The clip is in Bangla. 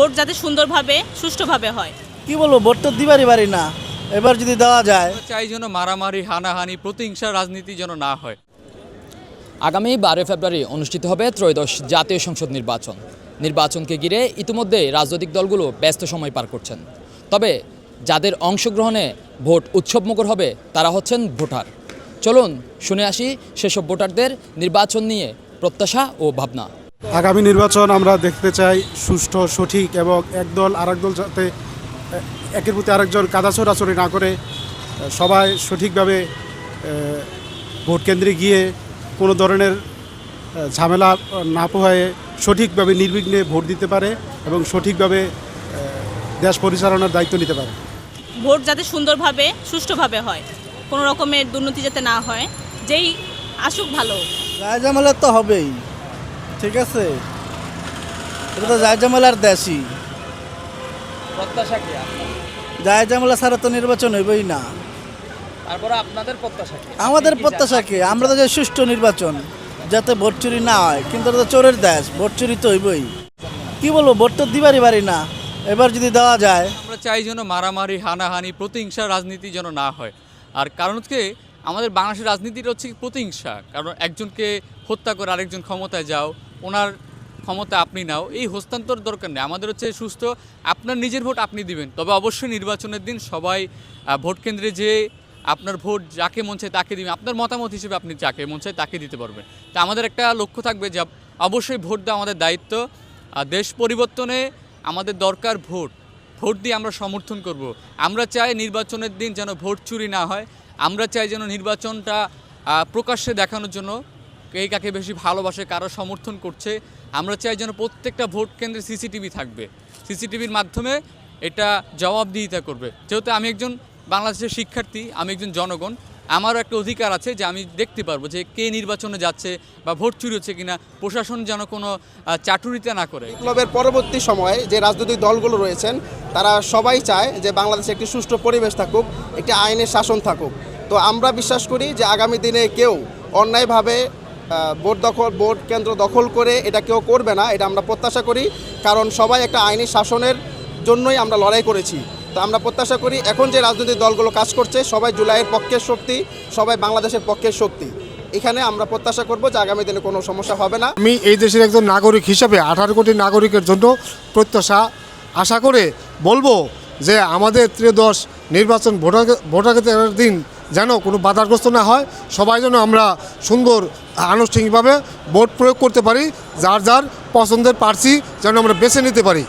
ভোট যাতে সুন্দরভাবে সুষ্ঠুভাবে হয়। কি বলবো, ভোট তো দিবারই পারি না, এবার যদি দেওয়া যায়। চাই যেন মারামারি, হানাহানি, প্রতিহিংসা রাজনীতি যেন না হয়। আগামী 12 ফেব্রুয়ারি অনুষ্ঠিত হবে ত্রয়োদশ জাতীয় সংসদ নির্বাচন। নির্বাচনকে ঘিরে ইতিমধ্যে রাজনৈতিক দলগুলো ব্যস্ত সময় পার করছেন। তবে যাদের অংশগ্রহণে ভোট উৎসবমুখর হবে তারা হচ্ছেন ভোটার। চলুন শুনে আসি সেসব ভোটারদের নির্বাচন নিয়ে প্রত্যাশা ও ভাবনা। আগামী নির্বাচন আমরা দেখতে চাই সুষ্ঠু, সঠিক এবং একদল আরেক দল যাতে একের প্রতি আরেকজন কাদা ছোড়াছড়ি না করে সবাই সঠিকভাবে ভোট কেন্দ্রে গিয়ে কোনো ধরনের ঝামেলা না পোহায়ে সঠিকভাবে নির্বিঘ্নে ভোট দিতে পারে এবং সঠিকভাবে দেশ পরিচালনার দায়িত্ব নিতে পারে। ভোট যাতে সুন্দরভাবে সুষ্ঠুভাবে হয়, কোনো রকমের দুর্নীতি যাতে না হয়, যেই আসুক ভালো। জায়জামালা তো হবেই, ঠিক আছে, এটা তো জায়জামালার দেশই। প্রত্যাশা কি আপনার? জায়জামালা ছাড়া তো নির্বাচন হইবই না। তারপরে আপনাদের প্রত্যাশা কি? আমাদের প্রত্যাশা কি, আমরা তো যে সুষ্ঠু নির্বাচন, যাতে ভোট চুরি না হয়। কিন্তু এটা তো চোরের দেশ, ভোট চুরি তো হইবই। কি বলবো, ভোট তো দিবারই পারি না, এবার যদি দেওয়া যায়। আমরা চাই যেন মারামারি, হানাহানি, প্রতিহিংসা রাজনীতি যেন না হয়। আর কারণ হচ্ছে আমাদের বাংলাদেশের রাজনীতিটা হচ্ছে প্রতিহিংসা। কারণ একজনকে হত্যা করে আরেকজন ক্ষমতায় যাও, ওনার ক্ষমতা আপনি নাও, এই হস্তান্তর দরকার নেই। আমাদের হচ্ছে সুস্থ, আপনার নিজের ভোট আপনি দিবেন। তবে অবশ্যই নির্বাচনের দিন সবাই ভোট কেন্দ্রে যেয়ে আপনার ভোট যাকে মন চায় তাকে দিবেন। আপনার মতামত হিসেবে আপনি যাকে মন চায় তাকে দিতে পারবেন। তা আমাদের একটা লক্ষ্য থাকবে যে অবশ্যই ভোট দেওয়া আমাদের দায়িত্ব। দেশ পরিবর্তনে আমাদের দরকার ভোট। ভোট দিয়ে আমরা সমর্থন করব। আমরা চাই নির্বাচনের দিন যেন ভোট চুরি না হয়। আমরা চাই যেন নির্বাচনটা প্রকাশ্যে দেখানোর জন্য কে কাকে বেশি ভালোবাসে, কারো সমর্থন করছে। আমরা চাই যেন প্রত্যেকটা ভোট কেন্দ্রে সিসিটিভি থাকবে। সিসিটিভির মাধ্যমে এটা জবাবদিহিতা করবে। যেহেতু আমি একজন বাংলাদেশের শিক্ষার্থী, আমি একজন জনগণ, আমারও একটা অধিকার আছে যে আমি দেখতে পারবো যে কে নির্বাচনে যাচ্ছে বা ভোট চুরি হচ্ছে কিনা। প্রশাসন যেন কোনো চাটুরিতা না করে। বিপ্লবের পরবর্তী সময়ে যে রাজনৈতিক দলগুলো রয়েছেন তারা সবাই চায় যে বাংলাদেশে একটি সুষ্ঠু পরিবেশ থাকুক, একটি আইনের শাসন থাকুক। তো আমরা বিশ্বাস করি যে আগামী দিনে কেউ অন্যায়ভাবে ভোট কেন্দ্র দখল করে এটা কেউ করবে না, এটা আমরা প্রত্যাশা করি। কারণ সবাই একটা আইনি শাসনের জন্যই আমরা লড়াই করেছি। তো আমরা প্রত্যাশা করি এখন যে রাজনৈতিক দলগুলো কাজ করছে সবাই জুলাইয়ের পক্ষের শক্তি, সবাই বাংলাদেশের পক্ষের শক্তি। এখানে আমরা প্রত্যাশা করব যে আগামী দিনে কোনো সমস্যা হবে না। আমি এই দেশের একজন নাগরিক হিসাবে 18 কোটি নাগরিকের জন্য প্রত্যাশা আশা করে বলবো যে আমাদের ত্রয়োদশ নির্বাচন ভোটাধিকারের দিন যেন কোনো বাধাগ্রস্ত না হয়, সবাই যেন আমরা সুন্দর আনুষ্ঠানিকভাবে ভোট প্রয়োগ করতে পারি, যার যার পছন্দের প্রার্থী যেন আমরা বেছে নিতে পারি।